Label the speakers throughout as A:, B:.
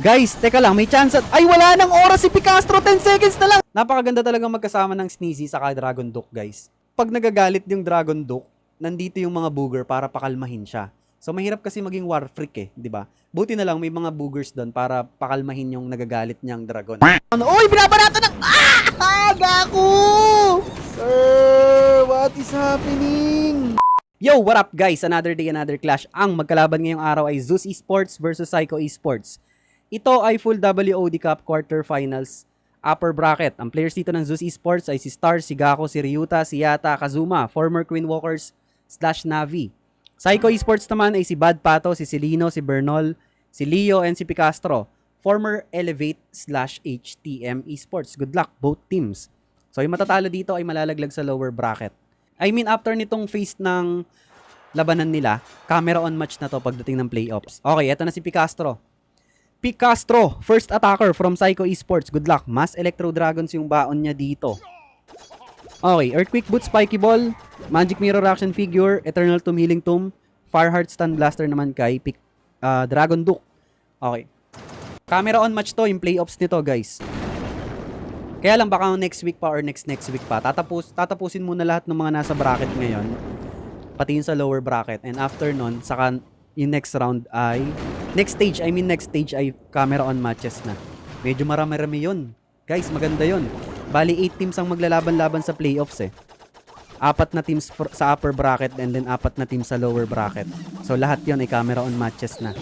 A: Guys, teka lang, may chance at... Ay, wala nang oras si Picastro, 10 seconds na lang! Napakaganda talagang magkasama ng Sneezy saka Dragon Duke, guys. Pag nagagalit yung Dragon Duke, nandito yung mga booger para pakalmahin siya. So, mahirap kasi maging war freak eh, di ba? Buti na lang may mga boogers doon para pakalmahin yung nagagalit niyang dragon. Ano? Uy, binabarata ng... Ah! Gaku! Sir, what is happening? Yo, what up guys? Another day, another clash. Ang magkalaban ngayong araw ay Zeus Esports versus Psycho Esports. Ito ay full WOD Cup quarterfinals upper bracket. Ang players dito ng Zeus Esports ay si Star, si Gako, si Ryuta, si Yata, Kazuma, former Queen Walkers / Navi. Psycho Esports naman ay si Bad Pato, si Celino, si Bernol, si Leo, and si Picastro. Former Elevate / HTM Esports. Good luck, both teams. So yung matatalo dito ay malalaglag sa lower bracket. I mean, after nitong phase ng labanan nila, camera on match na to pagdating ng playoffs. Okay, eto na si Picastro. Picastro, first attacker from Psycho Esports. Good luck. Mass Electro Dragons yung baon niya dito. Okay, Earthquake Boot, Spiky Ball, Magic Mirror Action Figure, Eternal Tomb, Healing Tomb, Fireheart Stun Blaster naman kay Dragon Duke. Okay. Camera on match to yung playoffs nito, guys. Kaya lang baka next week pa or next week pa. Tatapusin muna lahat ng mga nasa bracket ngayon. Pati yung sa lower bracket. And after nun, saka yung next stage ay camera on matches na. Medyo marami-rami yun. Guys, maganda yun. Bali, 8 teams ang maglalaban-laban sa playoffs eh. 4 na teams sa upper bracket and then 4 na teams sa lower bracket. So lahat yun ay camera on matches na.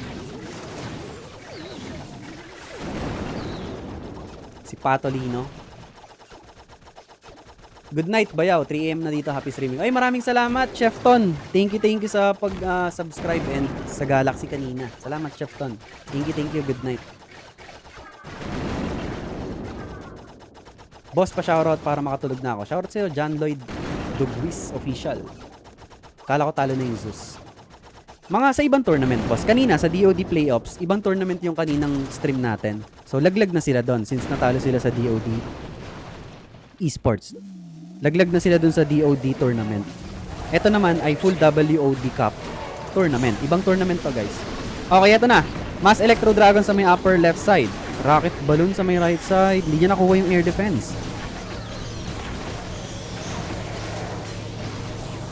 A: Si Patolino. Good night, Bayaw. 3 AM na dito. Happy streaming. Ay, maraming salamat, Chef Ton. Thank you sa pag-subscribe and sa Galaxy kanina. Salamat, Chef Ton. Thank you. Good night. Boss, pa-shoutout para makatulog na ako. Shoutout sa'yo, John Lloyd Dugwis Official. Kala ko talo na yung Zeus. Mga sa ibang tournament, boss. Kanina, sa DOD Playoffs, ibang tournament yung kaninang stream natin. So, laglag na sila doon since natalo sila sa DOD Esports. Laglag na sila dun sa DOD tournament. Ito naman ay full WOD Cup tournament. Ibang tournament to, guys. Okay, ito na. Mass Electro Dragon sa may upper left side. Rocket Balloon sa may right side. Hindi niya nakuha yung air defense.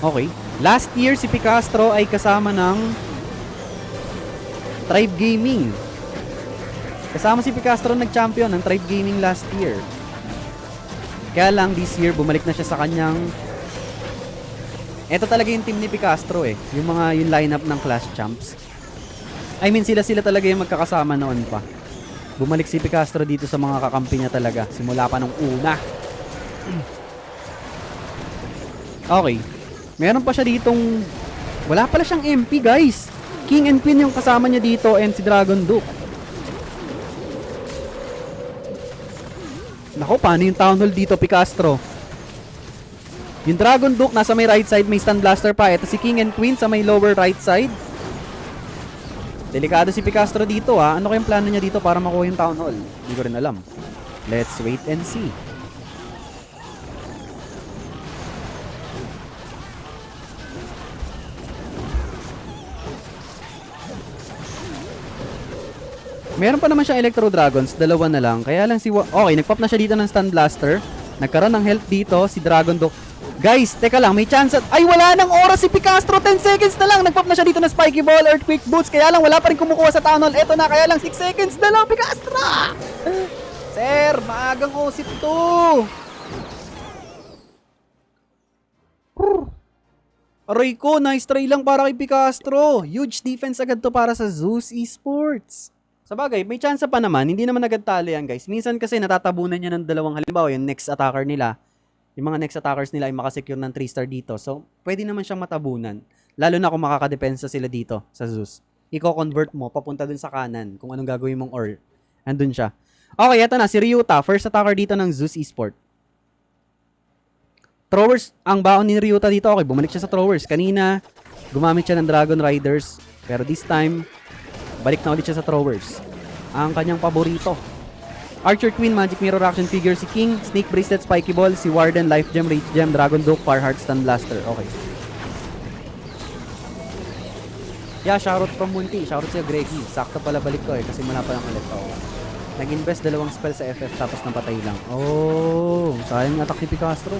A: Okay. Last year, si Picastro ay kasama ng Tribe Gaming. Kasama si Picastro nag-champion ng Tribe Gaming last year. Kaya lang this year bumalik na siya sa kanyang... Ito talaga yung team ni Picastro eh. Yung lineup ng Clash Champs. I mean sila talaga yung magkakasama noon pa. Bumalik si Picastro dito sa mga kakampi niya talaga. Simula pa nung una. Okay. Meron pa siya ditong... Wala pala siyang MP, guys. King and Queen yung kasama niya dito and si Dragon Duke. Nako, paano yung Town Hall dito, Picastro? Yung Dragon Duke nasa may right side, may Stun Blaster pa. Ito si King and Queen sa may lower right side. Delikado si Picastro dito ha. Ano kayong plano niya dito para makuha yung Town Hall? Hindi ko rin alam. Let's wait and see. Meron pa naman siyang Electro Dragons, dalawa na lang. Kaya lang okay, nagpop na siya dito ng Stun Blaster. Nagkaroon ng health dito si Dragon Duke. Guys, teka lang, may chance at... Ay, wala nang oras si Picastro, 10 seconds na lang. Nagpop na siya dito ng Spiky Ball, Earthquake Boots. Kaya lang, wala pa rin kumukuha sa Town Hall. Eto na, kaya lang 6 seconds na lang, Picastro! Sir, maagang osip to. Aray ko, nice try lang para kay Picastro. Huge defense agad to para sa Zeus Esports. Sabagay, may chance pa naman, hindi naman agad talo yan, guys. Minsan kasi natatabunan niya ng dalawang, halimbawa yung next attacker nila, yung mga next attackers nila ay makasecure ng 3-star dito. So, pwede naman siyang matabunan. Lalo na kung makakadepensa sila dito sa Zeus. Iko-convert mo, papunta dun sa kanan, kung anong gagawin mong or. Andun siya. Okay, eto na, si Ryuta, first attacker dito ng Zeus Esports. Throwers, ang baon ni Ryuta dito, okay, bumalik siya sa throwers. Kanina, gumamit siya ng Dragon Riders, pero this time, balik na ulit siya sa throwers. Ang kanyang paborito. Archer Queen, Magic Mirror Action Figure, si King, Snake Bracelet, Spiky Ball, si Warden, Life Gem, Rage Gem, Dragon Duke, Fireheart, Stun Blaster. Okay. Yeah, shoutout from Munti. Shoutout sa'yo, Greggy. Sakto pala balik ko kasi mula pa lang ulit. Oh. Nag-invest 2 spell sa FF tapos napatay lang. Oh, sayang attack ni Picastro.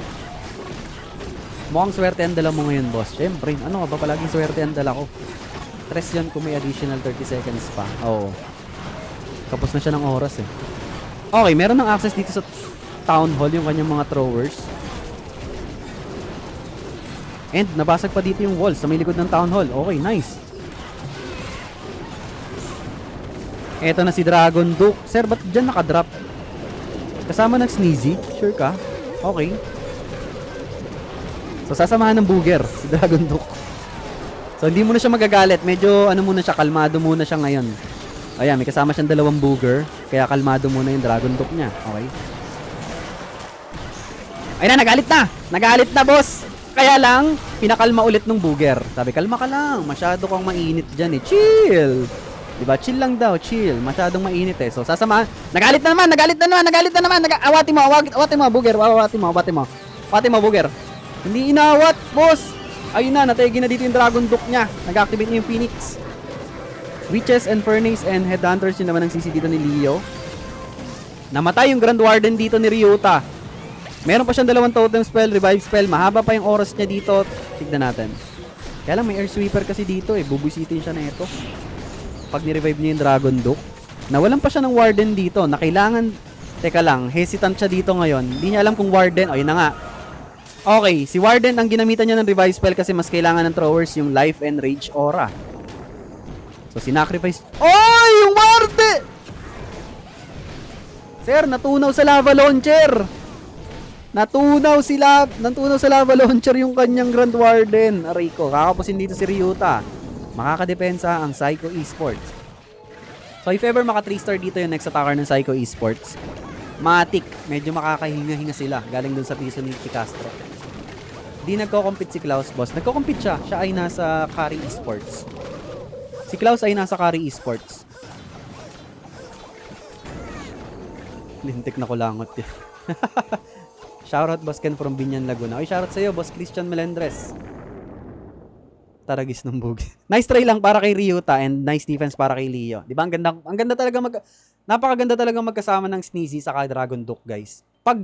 A: Mukhang swerte ang dala mo ngayon, boss. Siyempre, ano ka ba palaging swerte ang dala ko? Stress yun kung may additional 30 seconds pa. Oo. Tapos na siya ng oras eh. Okay, meron ng access dito sa Town Hall yung kanyang mga throwers. And nabasag pa dito yung walls sa may likod ng Town Hall. Okay, nice. Eto na si Dragon Duke. Sir, ba't dyan nakadrop? Kasama ng Sneezy? Sure ka? Okay. So, sasamahan ng Booger, si Dragon Duke. So, hindi muna siya magagalit. Medyo, ano muna siya, kalmado muna siya ngayon. Ayan, may kasama siyang 2 Booger. Kaya kalmado muna yung Dragon Duke niya. Okay. Ayun na, nagalit na! Nagalit na, boss! Kaya lang, pinakalma ulit ng Booger. Sabi, kalma ka lang. Masyado kang mainit dyan eh. Chill! Diba? Chill lang daw, chill. Masyadong mainit eh. So, sasama. Nagalit na naman, nagalit na naman, nagalit na naman. Awati mo, Booger. Awati mo, Booger. Hindi inawat, boss. Ayun na, nategi na dito yung Dragon Duke niya. Nag-activate niya yung Phoenix. Witches and Furnace and Headhunters yun naman ang CC dito ni Leo. Namatay yung Grand Warden dito ni Ryota. Meron pa siyang 2 totem spell, revive spell. Mahaba pa yung oras niya dito. Tignan natin. Kaya lang may air sweeper kasi dito eh. Bubusitin siya na ito. Pag ni-revive niya yung Dragon Duke. Nawalan pa siya ng Warden dito. Na kailangan, teka lang, hesitant siya dito ngayon. Hindi niya alam kung Warden. O, yun na nga. Okay, si Warden ang ginamitan niya ng revive spell kasi mas kailangan ng throwers yung Life and Rage Aura. So, sinacrifice. Oy! Yung Warden! Sir, natunaw sa lava launcher! Natunaw sa lava launcher yung kanyang Grand Warden. Aray ko, kakapusin dito si Ryota. Makakadepensa ang Psycho Esports. So, if ever maka 3-star dito yung next attacker ng Psycho Esports, matik, medyo makakahinga-hinga sila galing dun sa piso ni Castro. Di nagko-compete si Klaus, boss. Nagko-compete siya. Siya ay nasa Carry Esports. Si Klaus ay nasa Carry Esports. Lintik na kulangot yun. Shoutout, Boss Ken from Binyan, Laguna. Oy, shoutout sa'yo, Boss Christian Melendres. Taragis ng bug. Nice try lang para kay Ryota and nice defense para kay Leo. Di ba? Ang ganda talaga napakaganda talaga magkasama ng Sneezy sa Dragon Duke, guys. Pag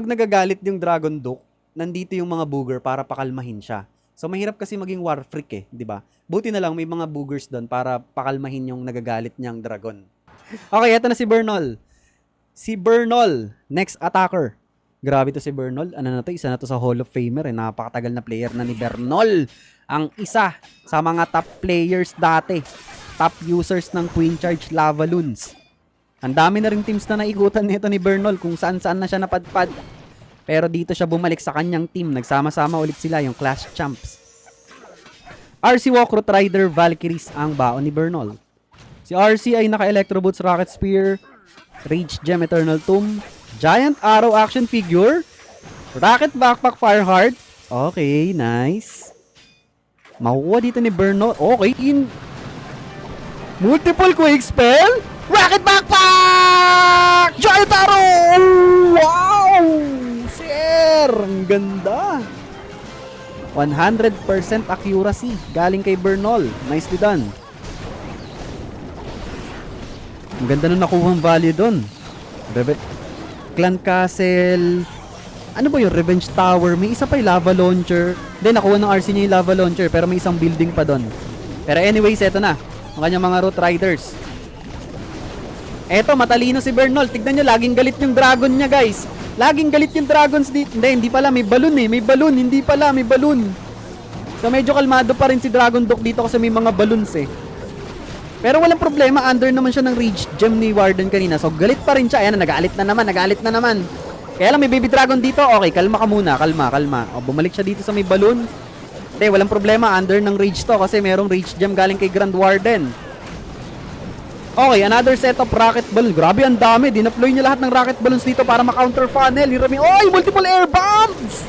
A: nagagalit yung Dragon Duke, nandito yung mga booger para pakalmahin siya. So mahirap kasi maging war freak eh, di ba? Buti na lang may mga boogers doon para pakalmahin yung nagagalit niyang dragon. Okay, eto na si Bernol. Si Bernol, next attacker. Grabe to si Bernol. Ano na to? Isa na to sa Hall of Famer eh. Napakatagal na player na ni Bernol. Ang isa sa mga top players dati. Top users ng Queen Charge Lava Loons. Ang dami na ring teams na naikutan nito ni Bernol kung saan-saan na siya napadpad. Pero dito siya bumalik sa kanyang team. Nagsama-sama ulit sila yung Clash Champs. RC Walkroot Rider Valkyries ang baon ni Bernol. Si RC ay naka-Electro Boots Rocket Spear, Rage Gem Eternal Tomb, Giant Arrow Action Figure, Rocket Backpack Fireheart. Okay, nice. Makukuha dito ni Bernol. Okay, multiple Quick Spell, Rocket Backpack! Giant Arrow! Wow! Sir! Ang ganda! 100% accuracy galing kay Bernol. Nicely done. Ang ganda nung nakuhang value doon. Clan Castle. Ano ba yung Revenge Tower? May isa pa yung Lava Launcher. Then nakuha ng RC niya yung Lava Launcher pero may isang building pa doon. Pero anyways, eto na. Ang kanyang mga Root Riders. Eto, matalino si Bernol. Tignan nyo, laging galit yung dragon niya, guys. Laging galit yung dragons dito. Hindi pala. May balloon eh. May balloon. Hindi pala. May balloon. So, medyo kalmado pa rin si Dragon Duke dito kasi may mga balloons eh. Pero walang problema. Under naman siya ng Rage Gem ni Warden kanina. So, galit pa rin siya. Ayan, nagalit na naman. Nagalit na naman. Kaya lang may Baby Dragon dito. Okay, kalma ka muna. Kalma. O, bumalik siya dito sa may balloon. Hindi, walang problema. Under ng Rage to kasi merong Rage Gem galing kay Grand Warden. Okay, another set of rocket balloons. Grabe, ang dami. Dinaploy niya lahat ng rocket balloons dito para ma-counter funnel. Oy, multiple air bombs!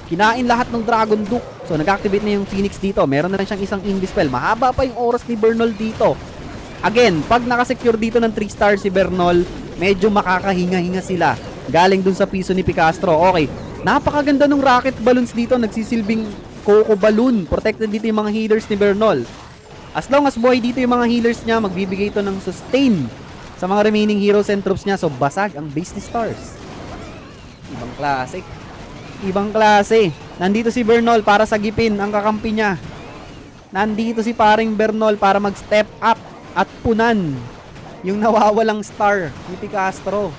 A: Kinain lahat ng Dragon Duke. So, nag-activate na yung Phoenix dito. Meron na rin siyang isang Invispell. Mahaba pa yung oras ni Bernol dito. Again, pag nakasecure dito ng 3-star si Bernol, medyo makakahinga-hinga sila. Galing dun sa piso ni Picastro. Okay, napakaganda ng rocket balloons dito. Nagsisilbing Coco Balloon. Protected dito yung mga healers ni Bernol. As long as buhay dito yung mga healers niya, magbibigay ito ng sustain sa mga remaining heroes and troops niya. So, basag ang base ni Stars. Ibang klase. Ibang klase. Nandito si Bernol para sagipin ang kakampi niya. Nandito si paring Bernol para mag-step up at punan yung nawawalang star ni Picastro.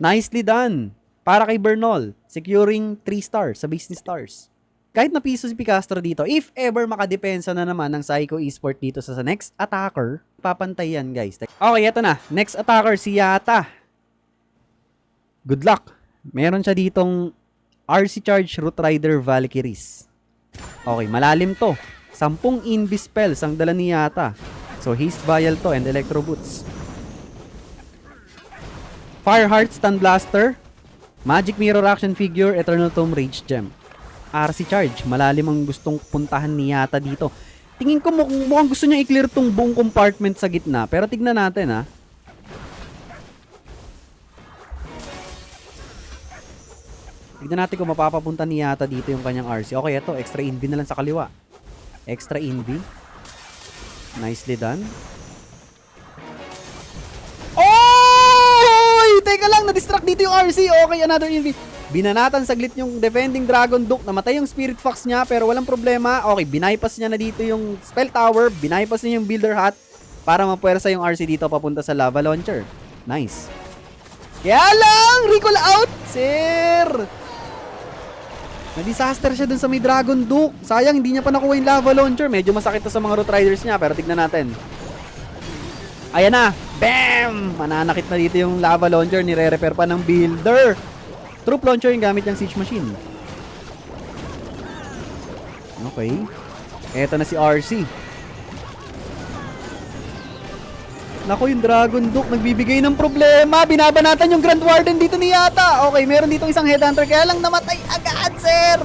A: Nicely done. Para kay Bernol, securing 3 stars sa base ni Stars. Kahit napiso si Picastro dito, if ever makadepensa na naman ng Psycho Esport dito sa next attacker, papantay yan guys. Okay, eto na. Next attacker, si Yata. Good luck. Meron siya ditong RC Charge Root Rider Valkyries. Okay, malalim to. 10 Invis spells ang dala ni Yata. So, Haste Vial to and Electro Boots. Fireheart Stun Blaster. Magic Mirror Action Figure, Eternal Tome Rage Gem. RC Charge, malalim ang gustong puntahan ni Yata dito. Tingin ko mukhang gusto niya i-clear tong buong compartment sa gitna. Pero tignan natin ha. Tignan natin kung mapapapunta ni Yata dito yung kanyang RC. Okay, ito, extra invi na lang sa kaliwa. Extra invi. Nicely done. Oh! Teka lang, na-distract dito yung RC. Okay, another invi. Binanatan saglit yung defending Dragon Duke. Namatay yung Spirit Fox niya pero walang problema. Okay, binypass niya na dito yung Spell Tower. Binypass niya yung Builder Hat para mapuwersa yung RC dito papunta sa Lava Launcher. Nice. Kaya lang! Recall out! Sir! Na-disaster siya dun sa may Dragon Duke. Sayang, hindi niya pa nakuha yung Lava Launcher. Medyo masakit to sa mga Root Riders niya pero tignan natin. Ayan na! Bam! Mananakit na dito yung Lava Launcher. Nire-repair pa ng Builder. Troop launcher yung gamit ng Siege Machine. Okay. Eto na si RC. Naku, yung Dragon Duke nagbibigay ng problema. Binabanatan yung Grand Warden dito ni Yata. Okay, meron dito isang Headhunter kaya lang namatay agad, sir.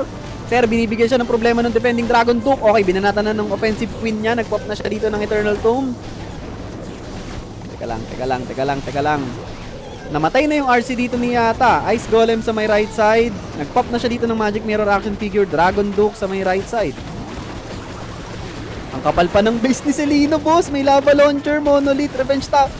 A: Sir, binibigyan siya ng problema ng defending Dragon Duke. Okay, binanatan na ng offensive queen niya. Nagpop na siya dito ng Eternal Tome. Teka lang. Namatay na yung RC dito ni Yata. Ice Golem sa may right side. Nagpop na siya dito ng Magic Mirror Action Figure. Dragon Duke sa may right side. Ang kapal pa ng base ni Selino, boss. May Lava Launcher, Monolith, Revenge Top.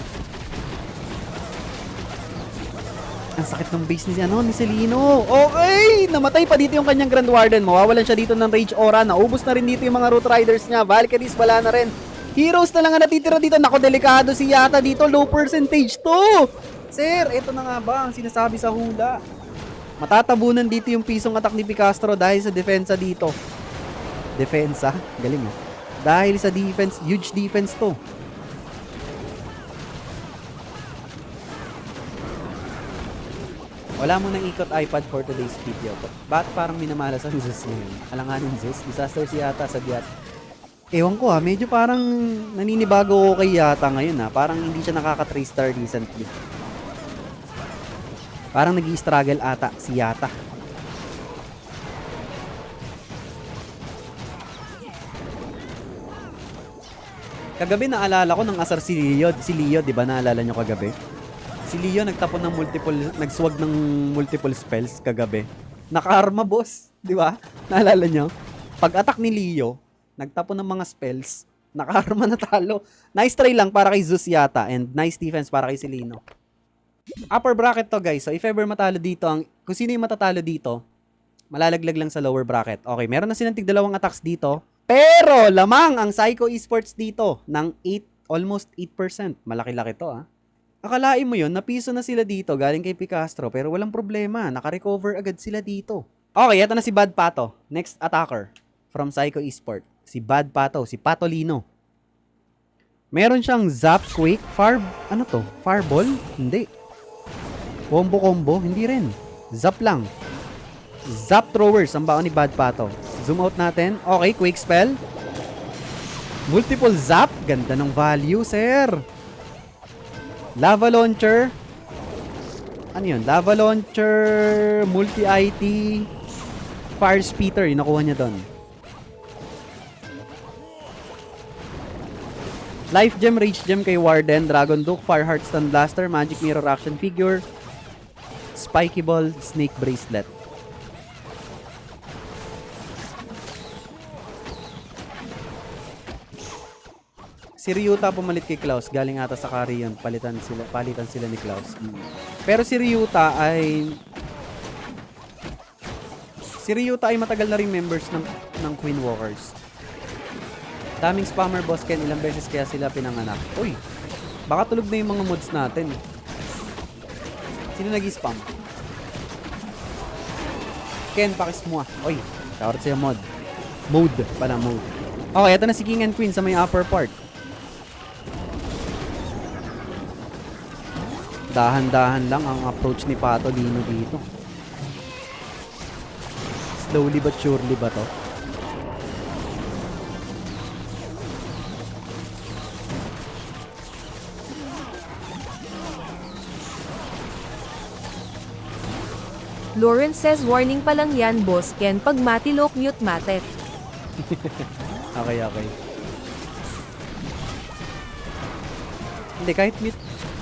A: Ang sakit ng base ni Selino. Okay! Namatay pa dito yung kanyang Grand Warden. Mawawalan siya dito ng Rage Aura. Naubos na rin dito yung mga Root Riders niya. Valkyries wala na rin. Heroes na lang ang natitira dito. Naku, delikado si Yata dito. Low percentage to. Sir, ito na nga ba ang sinasabi sa hula? Matatabunan dito yung pisong attack ni Picastro dahil sa defensa dito. Defensa? Galing mo. Dahil sa defense, huge defense to. Wala mo nang ikot iPad for today's video. Ba't parang minamalas ang Zeus ngayon? Alanganin Zeus, disaster si Yata sa Diat. Ewan ko medyo parang naninibago ko kay Yata ngayon Parang hindi siya nakaka-3 star recently. Parang nag-i-struggle ata si Yata. Kagabi naalala ko ng asar si Leo. Si Leo, di ba naalala nyo kagabi? Si Leo nagtapon ng nagswag ng multiple spells kagabi. Naka-arma, boss. Di ba? Naalala nyo? Pag-attack ni Leo, nagtapon ng mga spells, naka-arma na talo. Nice try lang para kay Zeus Yata and nice defense para kay Selino. Upper bracket to guys. So if ever matalo dito, kung sino yung matatalo dito, malalaglag lang sa lower bracket. Okay, meron na silang tig-2 attacks dito. Pero lamang ang Psycho Esports dito ng almost 8%. Malaki-laki to Akalain mo yun, napiso na sila dito galing kay Picastro pero walang problema. Naka-recover agad sila dito. Okay, ito na si Bad Pato. Next attacker from Psycho Esports. Si Bad Pato, si Patolino. Meron siyang Zap Quake, Fireball? Hindi. Combo, hindi rin. Zap lang. Zap Throwers, ang baon ni Bad Pato. Zoom out natin. Okay, Quake Spell. Multiple Zap. Ganda ng value, sir. Lava Launcher. Ano yun? Lava Launcher, Multi-IT, Fire Speeder. Yung nakuha niya doon. Life Gem, Rage Gem kay Warden, Dragon Duke, Fireheart Stun Blaster, Magic Mirror Action Figure, Spiky Ball, Snake Bracelet. Si Ryuta pumalit kay Klaus. Galing ata sa carry yun. Palitan sila ni Klaus. Pero si Ryuta ay matagal na rin members ng Queen Walkers. Daming spammer boss Ken. Ilang beses kaya sila pinanganak. Uy, baka tulog na yung mga mods natin. Sino nag-spam? Ken, pakismua. Uy, shoutout sa'yo mod. Mode pala, mode. Okay, ito na si King and Queen sa may upper part. Dahan-dahan lang ang approach ni Pato Lino dito. Slowly but surely ba to?
B: Lawrence says warning pa lang yan, boss Ken. Pag matilok, mute matet.
A: Okay. Hindi, kahit mute.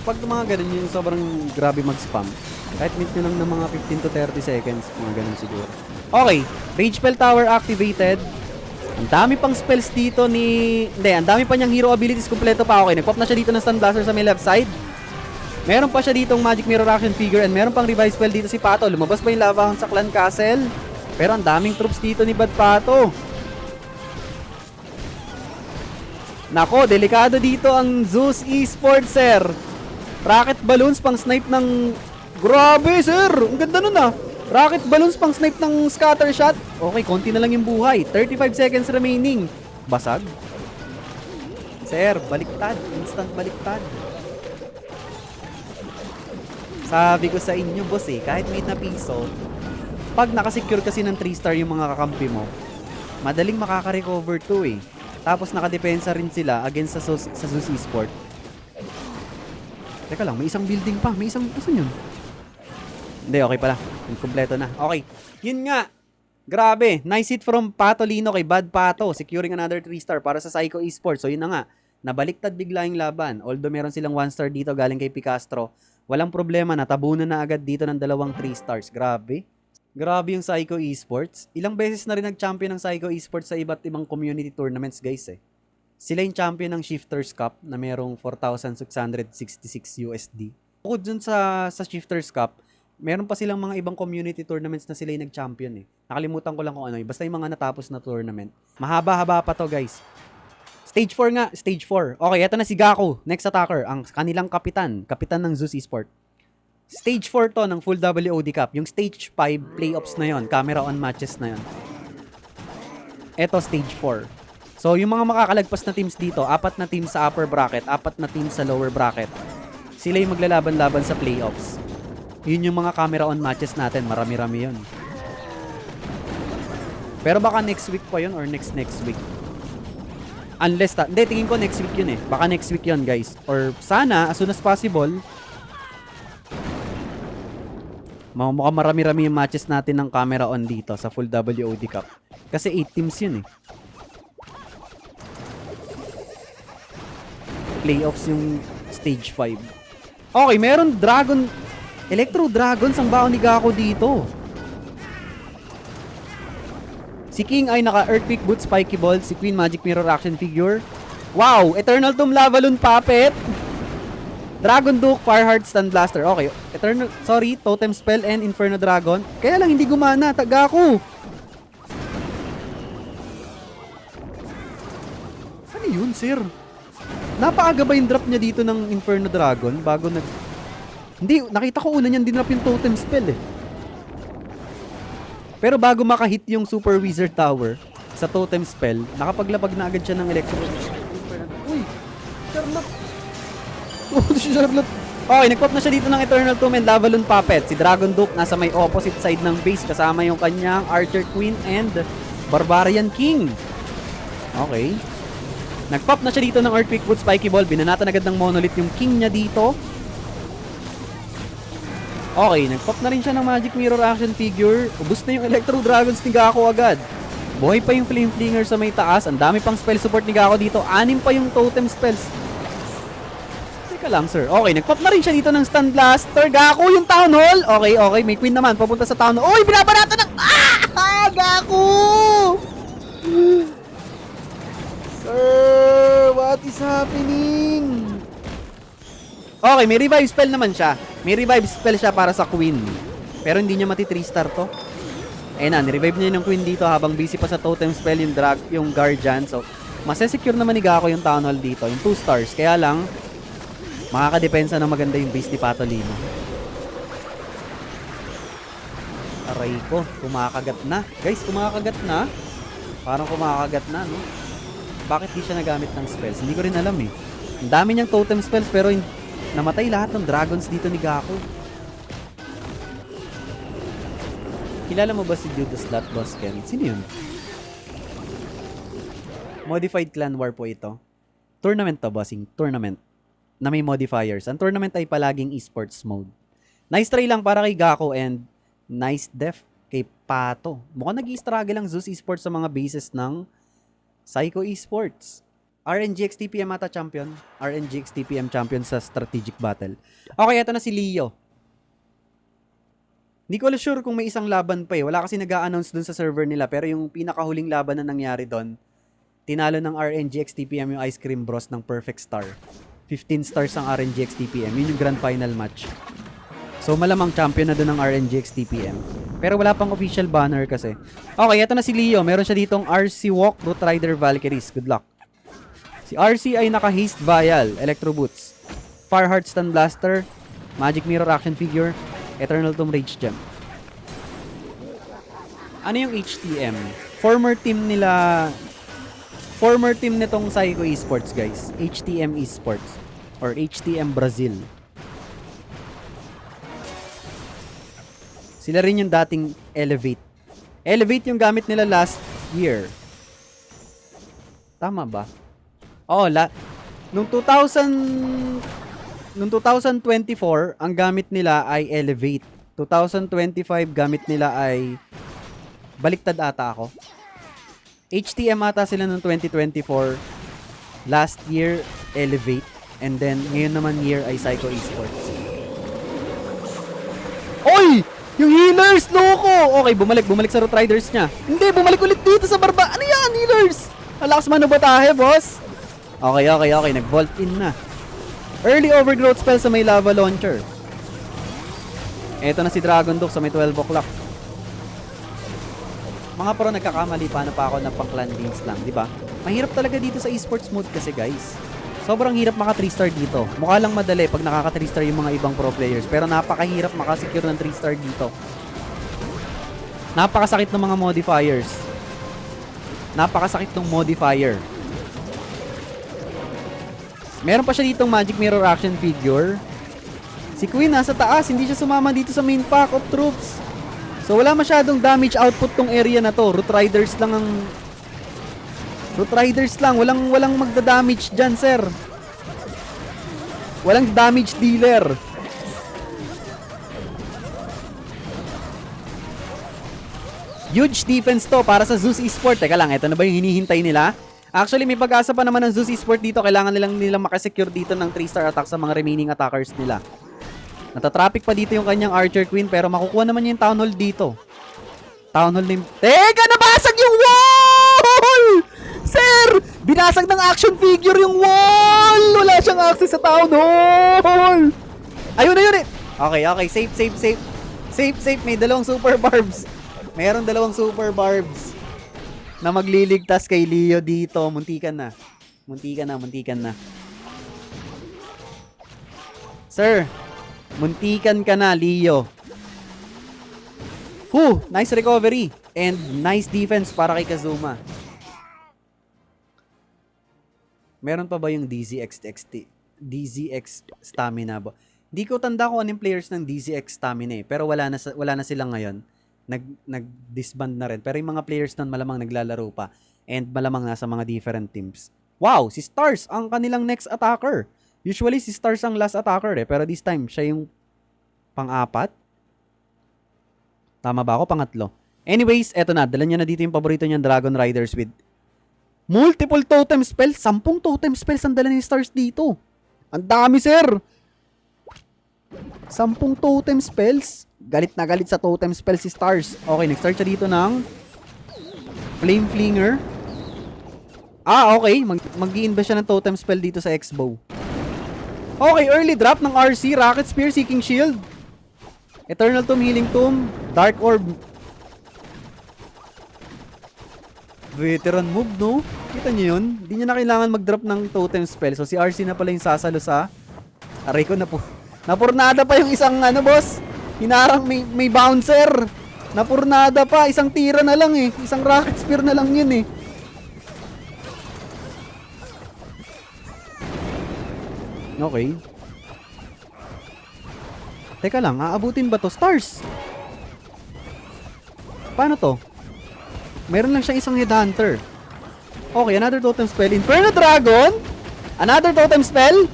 A: Pag mga ganun yung sobrang grabe mag-spam, kahit mute nyo lang ng mga 15 to 30 seconds, mga ganun siguro. Okay, Rage Spell Tower activated. Ang dami pang spells dito ang dami pa niyang hero abilities, kompleto pa. Okay, nag-pop na siya dito ng Stun Blaster sa may left side. Meron pa siya ditong Magic Mirror Action Figure and meron pang revive spell dito si Pato. Lumabas pa yung Lava Hound sa Clan Castle. Pero ang daming troops dito ni Bad Pato. Nako, delikado dito ang Zeus Esports, sir. Rocket balloons pang snipe ng... Grabe, sir! Ang ganda nun ah. Rocket balloons pang snipe ng scatter shot. Okay, konti na lang yung buhay. 35 seconds remaining. Basag. Sir, baliktad. Instant baliktad. Sabi ko sa inyo, boss kahit may na piso, pag nakasecure kasi ng 3-star yung mga kakampi mo, madaling makaka-recover to Tapos nakadepensa rin sila against sa Zeus Esport. Teka lang, may isang building pa. May isang, asan yun? Hindi, okay pala. Kompleto na. Okay. Yun nga. Grabe. Nice hit from Pato Lino kay Bad Pato. Securing another 3-star para sa Psycho Esports. So yun na nga. Nabaliktad bigla yung laban. Although meron silang 1-star dito galing kay Picastro. Walang problema. Natabunan na agad dito ng dalawang 3-stars. Grabe. Grabe yung Psycho Esports. Ilang beses na rin nag-champion ng Psycho Esports sa iba't ibang community tournaments, guys Sila yung champion ng Shifters Cup na merong 4,666 USD. Bukod dun sa Shifters Cup, meron pa silang mga ibang community tournaments na sila yung nag-champion Nakalimutan ko lang kung ano Basta yung mga natapos na tournament. Mahaba-haba pa to, guys. Stage 4 nga, stage 4. Okay, eto na si Gaku, next attacker, ang kanilang kapitan ng Zeus Esport. Stage 4 to ng full WOD Cup. Yung stage 5, playoffs na yon, camera on matches na yon. Eto, stage 4. So, yung mga makakalagpas na teams dito, 4 na teams sa upper bracket, 4 na teams sa lower bracket. Sila yung maglalaban-laban sa playoffs. Yun yung mga camera on matches natin, marami-rami yun. Pero baka next week pa yun or next week. Unless, hindi, tingin ko next week yun Baka next week yun, guys. Or sana, as soon as possible, mukhang marami-rami yung matches natin ng camera on dito sa full WOD Cup. Kasi 8 teams yun Playoffs yung stage 5. Okay, meron Electro Dragons ang baon ni Gako dito. Si King ay naka-Earthquake Boot, Spiky Ball. Si Queen, Magic Mirror Action Figure. Wow! Eternal Tomb Lavalon Puppet. Dragon Duke, Fireheart, Stun Blaster. Okay. Totem Spell and Inferno Dragon. Kaya lang hindi gumana. Gaku! Ano yun, sir? Napaaga ba yung drop niya dito ng Inferno Dragon bago Hindi, nakita ko una niyan dinrop yung Totem Spell Pero bago makahit yung Super Wizard Tower sa Totem Spell, nakapaglapag na agad siya ng Electro. Uy! Charlotte! Si Charlotte! Okay, nag-pop na siya dito ng Eternal Tomb and Lavalon Puppet. Si Dragon Duke nasa may opposite side ng base kasama yung kanyang Archer Queen and Barbarian King. Okay. Nag-pop na siya dito ng Earthquake Boot, Spiky Ball. Binanatan agad ng Monolith yung King niya dito. Okay, nag-pop na rin siya ng Magic Mirror Action Figure. Ubus na yung Electro Dragons ni Gako agad. Buhay pa yung Flame Flinger sa may taas. Ang dami pang spell support ni Gako dito. 6 pa yung totem spells. Teka lang, sir. Okay, nag-pop na rin siya dito ng Stun Blaster. Gako yung Town Hall. Okay. May Queen naman. Papunta sa Town Hall. Uy, binabarata ng... Gako! Sir, What is happening? Okay, may revive spell naman siya. May revive spell siya para sa Queen. Pero hindi niya mati 3-star to. Ayun na, nirevive niya yung Queen dito habang busy pa sa totem spell yung Guardian. So, masesecure naman ni Gako yung Town Hall dito. Yung 2 stars. Kaya lang, makakadepensa na maganda yung base ni Patolino. Aray ko, kumakagat na. Guys, kumakagat na. Parang kumakagat na, no? Bakit di siya nagamit ng spells? Hindi ko rin alam eh. Ang dami niyang totem spells pero namatay lahat ng dragons dito ni Gako. Kilala mo ba si Judas Slot Boss Ken? Sino yun? Modified Clan War po ito. Tournament to, bossing. Tournament. Na may modifiers. Ang tournament ay palaging esports mode. Nice try lang para kay Gako and nice def kay Pato. Mukhang nag-i-struggle ang Zeus Esports sa mga bases ng Psycho Esports. RNGX TPM ata champion. RNGX TPM champion sa strategic battle. Okay, ito na si Leo. Hindi ko sure kung may isang laban pa eh. Wala kasi nag-a-announce dun sa server nila. Pero yung pinakahuling laban na nangyari dun, tinalo ng RNGX TPM yung Ice Cream Bros ng Perfect Star. 15 stars ang RNGX TPM. Yun yung grand final match. So malamang champion na dun ng RNGX TPM. Pero wala pang official banner kasi. Okay, ito na si Leo. Meron siya ditong RC Walk, Root Rider Valkyries. Good luck. Si RC ay naka-Haste Vial, Electro Boots, Fireheart Stun Blaster, Magic Mirror Action Figure, Eternal Tomb Rage Gem. Ano yung HTM? Former team nitong Psycho Esports, guys. HTM Esports or HTM Brazil. Sila rin yung dating Elevate. Elevate yung gamit nila last year. Tama ba? Oo, nung 2024, ang gamit nila ay Elevate. 2025, gamit nila ay baliktad ata ako. HTM ata sila noong 2024. Last year, Elevate. And then, ngayon naman year ay Psycho Esports. Oy! Yung healers, loko! Okay, bumalik sa Root Riders niya. Hindi, bumalik ulit dito sa barba. Ano yan, healers? Alakas manubatahe, boss. Okay. Nag-vault in na. Early overgrowth spell sa may lava launcher. Eto na si Dragon Duke sa may 12 o'clock. Mga pro, nagkakamali paano pa ako ng pang clan games lang, di ba? Mahirap talaga dito sa esports mode kasi, guys. Sobrang hirap maka 3-star dito. Mukha lang madali pag nakaka 3-star yung mga ibang pro players, pero napakahirap makasecure ng 3-star dito. Napakasakit ng mga modifiers. Napakasakit ng modifier. Meron pa siya ditong Magic Mirror Action Figure. Si Queen nasa taas, hindi siya sumama dito sa main pack of troops. So wala masyadong damage output tong area na to. Root Riders lang. Walang magda-damage dyan, sir. Walang damage dealer. Huge defense to para sa Zeus Esports. Teka lang, ito na ba yung hinihintay nila? Actually, may pag-asa pa naman ng Zeus Esports dito. Kailangan nila makasecure dito ng 3-star attack sa mga remaining attackers nila. Natatraffic pa dito yung kanyang Archer Queen, pero makukuha naman yung Town Hall dito. Town Hall name. Teka, nabasag yung wall! Sir! Binasag ng action figure yung wall! Wala siyang access sa Town Hall! Ayun eh! Okay. Safe. May dalawang super barbs. Mayroong dalawang super barbs na magliligtas kay Leo dito. Muntikan na. Sir, muntikan ka na, Leo. Nice recovery. And nice defense para kay Kazuma. Meron pa ba yung DZX stamina ba? Hindi ko tanda kung anong players ng DZX stamina eh. Pero wala na sila ngayon. Nag-disband na rin. Pero yung mga players nun malamang naglalaro pa. And malamang nasa mga different teams. Wow, si Stars ang kanilang next attacker. Usually si Stars ang last attacker eh. Pero this time, siya yung pang-apat. Tama ba ako? Pangatlo. Anyways, eto na. Dala niya na dito yung paborito niyang Dragon Riders with multiple totem spells. 10 totem spells ang dala ni Stars dito. Ang dami, sir. 10 totem spells. Galit na galit sa totem spells si Stars. Okay, nag-start siya dito ng Flame Flinger. Okay. Mag-i-invest siya ng totem spell dito sa X-Bow. Okay, early drop ng RC. Rocket Spear, Seeking Shield. Eternal Tomb, Healing Tomb. Dark Orb. Veteran move, no? Kita nyo yun? Hindi niya na kailangan mag-drop ng totem spell. So, si RC na pala yung sasalo sa... Aray ko na po. Napurnada pa yung isang ano, boss. Hinarang may bouncer. Napurnada pa. Isang tira na lang eh. Isang rocket spear na lang yun eh. Okay. Teka lang, aabutin ba to? Stars! Paano to? Meron lang siyang isang headhunter. Okay, another totem spell. Inferno Dragon! Another totem spell!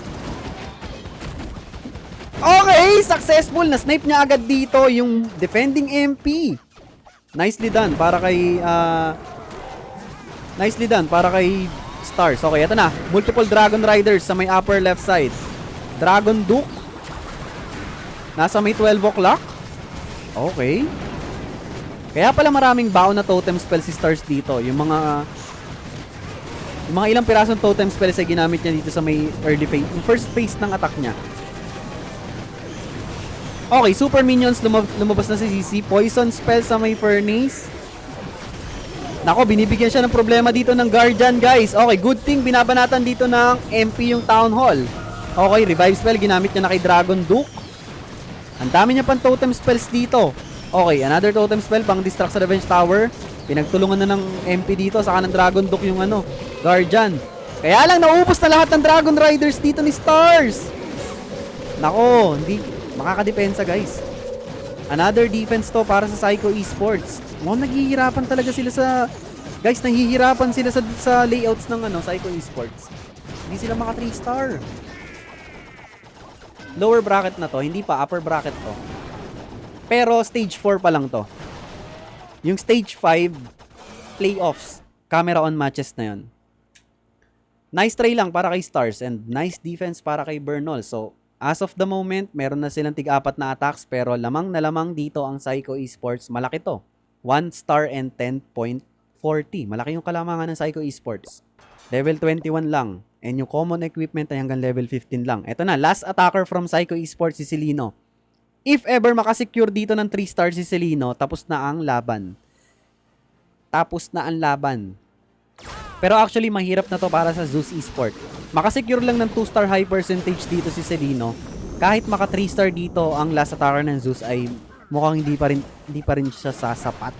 A: Okay! Successful! Na-snipe niya agad dito yung defending MP. Nicely done para kay... nicely done para kay Stars. Okay, ito na. Multiple Dragon Riders sa may upper left side. Dragon Duke. Nasa may 12 o'clock. Okay. Kaya pala maraming baon na totem spell si Stars dito. Yung mga ilang pirasong totem spell ay ginamit niya dito sa may early phase. Yung first phase ng attack niya. Okay, super minions lumabas na si CC. Poison spell sa may furnace. Nako, binibigyan siya ng problema dito ng Guardian, guys. Okay, good thing binabanatan dito ng MP yung Town Hall. Okay, revive spell ginamit niya na kay Dragon Duke. Ang dami niya pang totem spells dito. Okay, another totem spell pang distract sa Revenge Tower. Pinagtulungan na ng MP dito, saka ng Dragon Duke yung ano, Guardian. Kaya lang, naubos na lahat ng Dragon Riders dito ni Stars. Nako, hindi makakadepensa, guys. Another defense to para sa Psycho Esports. Mukhang naghihirapan talaga sila sa... Guys, nahihirapan sila sa layouts ng ano, Psycho Esports. Hindi sila maka 3-star. Lower bracket na to, hindi pa, upper bracket to. Pero stage 4 pa lang to. Yung stage 5, playoffs, camera on matches na yun. Nice try lang para kay Stars and nice defense para kay Bernal. So, as of the moment, meron na silang tig-4 na attacks pero lamang na lamang dito ang Psycho Esports. Malaki to. 1 star and 10.40. Malaki yung kalamangan ng Psycho Esports. Level 21 lang. And yung common equipment ay hanggang level 15 lang. Ito na, last attacker from Psycho Esports si Celino. If ever makasecure dito ng 3 stars si Celino, tapos na ang laban. Tapos na ang laban. Pero actually, mahirap na to para sa Zeus Esports. Makasecure lang ng 2-star high percentage dito si Celino. Kahit maka 3-star dito ang last attacker ng Zeus ay mukhang hindi pa rin siya sasapat.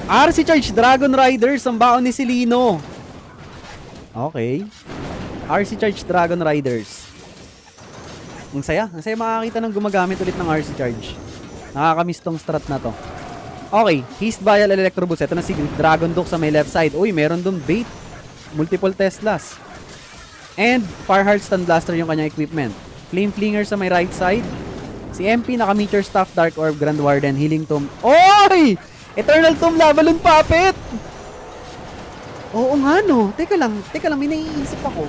A: RC Charge Dragon Riders ang baon ni Celino. Okay. RC Charge Dragon Riders. Ang saya makakita ng gumagamit ulit ng RC Charge. Nakakamiss tong strat na to. Okay, Haste Vial Electroboost. Ito na si Dragon Duke sa may left side. Uy, meron dun bait. Multiple Teslas. And Fireheart Stun Blaster yung kanyang equipment. Flame Flinger sa may right side. Si MP naka Meteor Staff, Dark Orb, Grand Warden, Healing Tomb. Oy! Eternal Tomb, Lavalon Puppet! Oo nga no. Teka lang, may naiisip ako.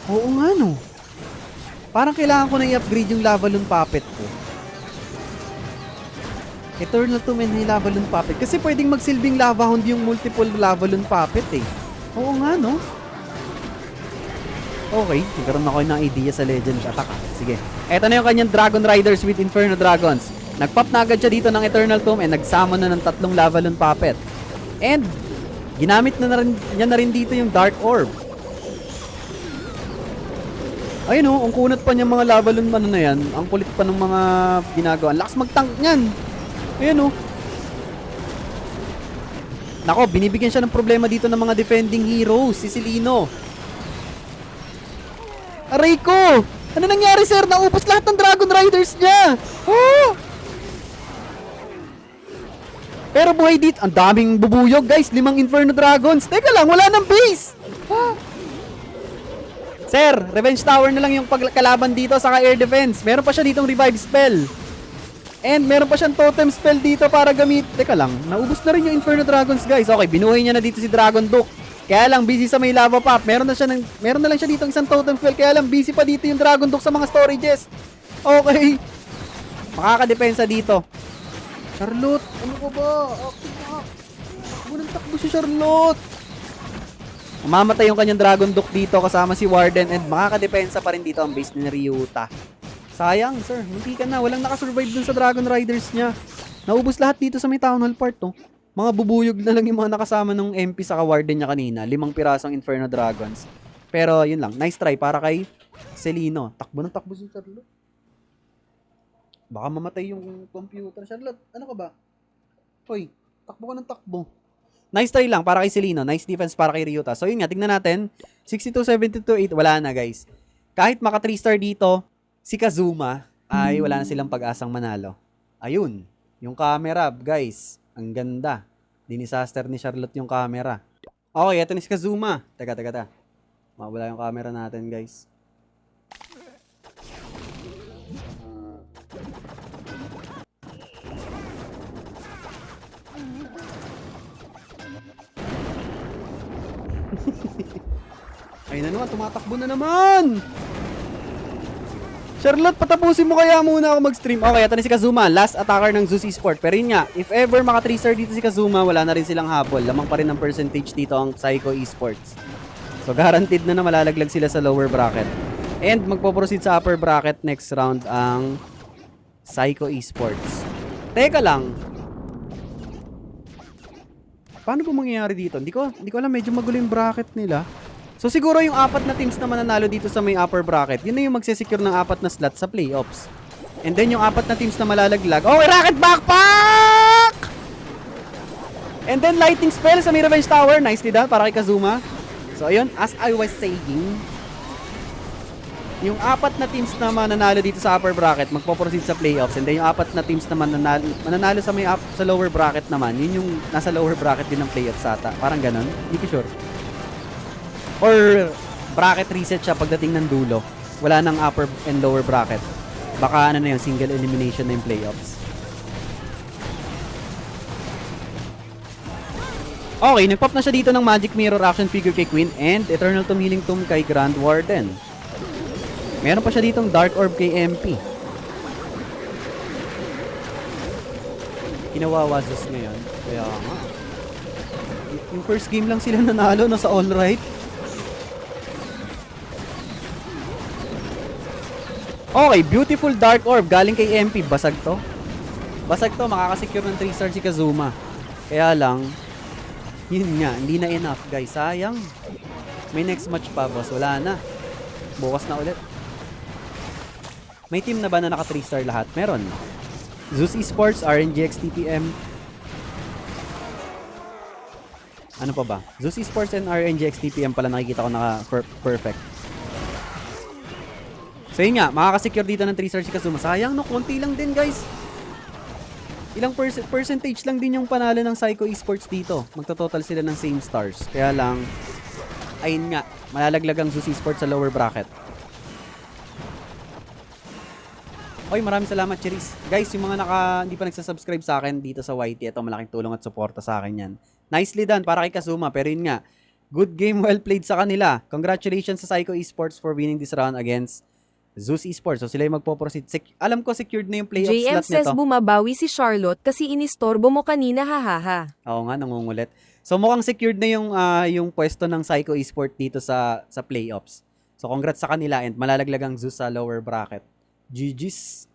A: Oo nga no. Parang kailangan ko na i-upgrade yung Lavalon Puppet ko. Eternal Tomb and Lavalon Puppet. Kasi pwedeng magsilbing Lava Hound yung multiple Lavalon Puppet eh. Oo nga no. Okay, nagkaroon ako ng idea sa Legends Attack. Sige. Eto na yung kanyang Dragon Riders with Inferno Dragons. Nagpop na agad siya dito ng Eternal Tomb and nagsama na ng 3 Lavalon Puppet. And ginamit niya na rin dito yung Dark Orb. Ayun oh, ang kunat pa niya mga Lavalon ano na yan. Ang kulit pa ng mga ginagawa. Lakas mag-tank niyan. Ayun oh. Nako, binibigyan siya ng problema dito ng mga defending heroes. Si Celino. Aray ko! Ano nangyari, sir? Naubos lahat ng Dragon Riders niya! Oh! Pero buhay dito, ang daming bubuyog, guys. 5 Inferno Dragons. Teka lang, wala nang base! Ah! Sir, Revenge Tower na lang yung pagkalaban dito, saka Air Defense. Meron pa siya ditong Revive Spell. And meron pa siyang Totem Spell dito para gamit. Teka lang, naubos na rin yung Inferno Dragons, guys. Okay, binuhay niya na dito si Dragon Duke. Kaya lang, busy sa may Lava Pop. Meron na lang siya dito isang Totem Spell. Kaya lang, busy pa dito yung Dragon Duke sa mga storages. Okay. Makakadepensa dito. Charlotte, ano ka ba? Active na. Takbo si Charlotte. Mamamatay yung kanyang Dragon Duke dito kasama si Warden and makakadepensa pa rin dito ang base ni Ryuta. Sayang, sir. Munti ka na. Walang nakasurvive dun sa Dragon Riders niya. Naubos lahat dito sa may Town Hall part, to. Mga bubuyog na lang yung mga nakasama ng MP sa Warden niya kanina. 5 pirasong Inferno Dragons. Pero yun lang. Nice try para kay Celino. Takbo ng takbo si Charlotte. Baka mamatay yung computer. Charlotte, ano ka ba? Hoy, takbo ka ng takbo. Nice try lang para kay Celino. Nice defense para kay Ryuta. So yun nga, tignan natin. 62-72-8. Wala na, guys. Kahit maka 3-star dito, si Kazuma ay wala na silang pag-asang manalo. Ayun. Yung camera, guys. Ang ganda. Dinisaster ni Charlotte yung camera. Okay, eto ni si Kazuma. Teka. Mawala yung camera natin, guys. Ayun na naman, tumatakbo na naman! Charlotte, patapusin mo kaya muna ako mag-stream. Okay, ito na si Kazuma, last attacker ng Zeus Esport. Pero yun nga, if ever maka 3-star dito si Kazuma, wala na rin silang habol. Lamang pa rin ng percentage dito ang Psycho Esports. So guaranteed na malalaglag sila sa lower bracket. And magpo-proceed sa upper bracket next round ang Psycho Esports. Teka lang. Paano ba mangyayari dito? Hindi ko alam, medyo magulo yung bracket nila. So siguro yung 4 na teams na mananalo dito sa may upper bracket, yun na yung magsesecure ng 4 na slot sa playoffs. And then yung 4 na teams na malalaglag, oh, Rocket Backpack! And then Lightning Spell sa may Revenge Tower, nicely done para kay Kazuma. So ayun, as I was saying, yung 4 na teams na mananalo dito sa upper bracket, magpo-proceed sa playoffs. And then yung 4 na teams na mananalo sa may sa lower bracket naman, yun yung nasa lower bracket din ng playoffs ata. Parang ganun, hindi ko sure. Or bracket reset siya pagdating ng dulo. Wala nang upper and lower bracket. Baka ano na yung single elimination na yung playoffs. Okay, nagpop na siya dito ng Magic Mirror action figure kay Queen and Eternal Tomb Healing Tomb kay Grand Warden. Meron pa siya ditong Dark Orb kay MP. Kinawawa Zeus ngayon. Kaya nga. Yung first game lang sila nanalo no, sa All Right. Okay, beautiful Dark Orb galing kay MP. Basag to. Makakasecure ng 3-star si Kazuma. Kaya lang, yun nga, hindi na enough guys. Sayang. May next match pa boss. Wala na. Bukas na ulit. May team na ba na naka 3-star lahat? Meron. Zeus Esports, RNGX TPM. Ano pa ba? Zeus Esports and RNGX TPM pala nakikita ko naka perfect. So yun nga, makakasecure dito ng 3-star si Kazuma. Sayang no, konti lang din guys. Ilang percentage lang din yung panalo ng Psycho Esports dito. Magtototal sila ng same stars. Kaya lang, ayun nga, malalaglag ang Zeus Esports sa lower bracket. Oy, maraming salamat, Cherise. Guys, yung mga hindi pa nagsasubscribe sa akin dito sa YT, ito malaking tulong at suporta sa akin yan. Nicely done para kay Kazuma, pero yun nga, good game, well played sa kanila. Congratulations sa Psycho Esports for winning this round against Zeus Esports. So sila yung magpo-proceed. Alam ko secured na yung playoff
B: JM
A: slot
B: says
A: nito.
B: bumabawi si Charlotte kasi inistorbo mo kanina, hahaha.
A: Oo nga, nangungulit. So mukhang secured na yung pwesto ng Psycho Esports dito sa playoffs. So congrats sa kanila and malalaglag ang Zeus sa lower bracket. GG's.